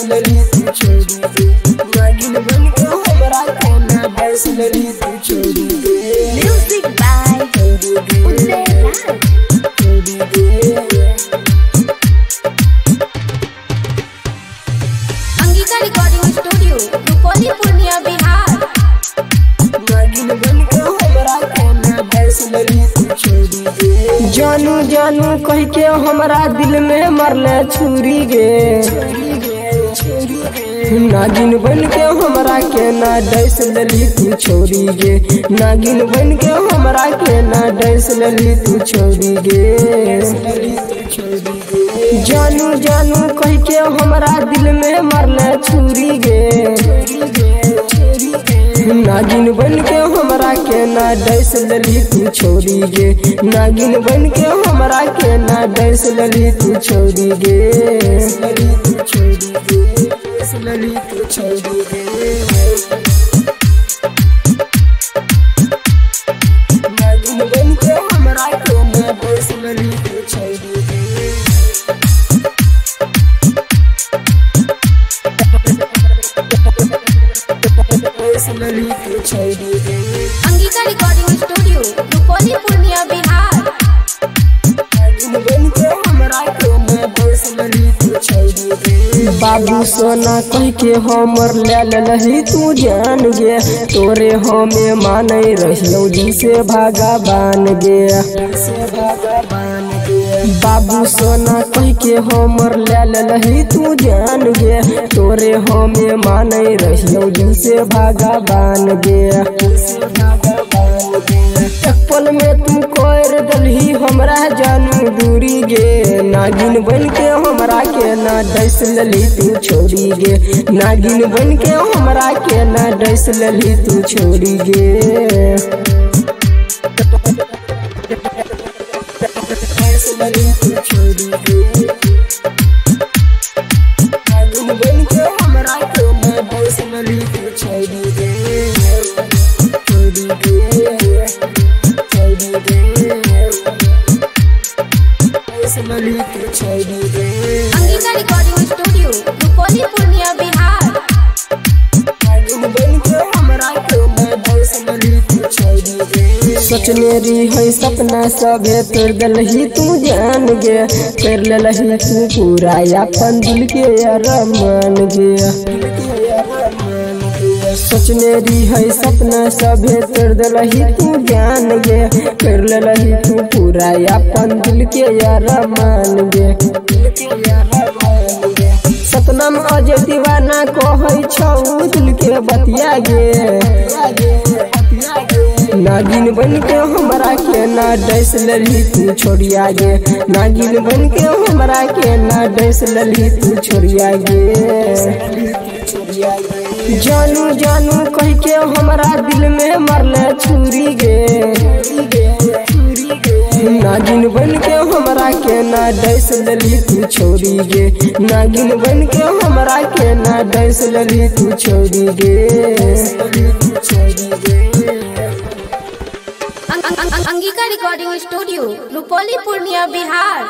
लली तू छोड़ी दे नागिन बन के हमरा के ना बस लली तू छोड़ी दे। म्यूजिक बाय उदय राज। छोड़ी दे अंगिका रिकॉर्डिंग स्टूडियो रुपौली पूर्णिया बिहार। नागिन बन के हमरा के ना बस लली तू छोड़ी दे। जानू जानू कह के हमरा दिल में मरले छुरी गे। नागिन बन के हमरा के ना डैस लली तू छोड़ी गे। नागिन बन के हमरा के ना डैस लली तू छोड़ी गे। जानू जानू कह के हमरा दिल में मरले छुरी गे। नागिन बन के हमरा के ना डैस लली तू छोड़ी गे। नागिन बन के हमरा के ना डैस लली तू छोड़ी गे। लली तू छोड़ी गे लली तू छोड़ी गे। नागिन बन के हमरा के ना डैस लली तू छोड़ी गे। लली तू छोड़ी गे। Angika recording studio Rupauli Purnia Bihar. नागिन बन के हमरा के ना डैस लली तू छोड़ी गे। बाबू सोना कह के हमर ले लही तू जान गे। तोरे हमें माने रहियो जी से भागा बान गे। बाबू सोना कह के हमर ले लही तू जान गे। तोरे हमें माने रहियो जी से भागा बान गे। एक पल में तू कर दलही हमरा जानू दूरी गे। नागिन बन के हमरा के ना डैस लली तू छोड़ी गे। नागिन बन के हमरा के ना डैस लली तू छोड़ी गे। लली तू छोड़ी गे। नागिन बन के हमरा के ना डैस लली तू छोड़ी गे। छोड़ी गे छोड़ी गे लली तू छोड़ी गे। Angika recording studio Rupauli Purnia Bihar. नागिन बन के हमरा के ना डैस लली तू छोड़ी गे। सोचने रही है सपना सभे तोड़ दलही तू जान गे। कर लही तू पूरा अपन दिल के अरमान गे। सोचने रही है सपना सभे तोड़ दलही तू जान गे। कर लही तू पूरा अपन दिल के अरमान गे। सपना में अजय दीवाना कहै छौ दिल के बतिया गे। नागिन बन के हमरा के ना डैस लली तू छोड़िया गे। नागिन बन के हमरा के ना डैस लली तू छोड़िया गे। जानू जानू कह के हमरा दिल में मरले छुरी गे। नागिन बन के हमरा के ना डैस लली तू छोड़ी गे। नागिन बन के हमरा के ना डैस लली तू छोड़ी गे। Angika recording studio Rupauli Purnia Bihar.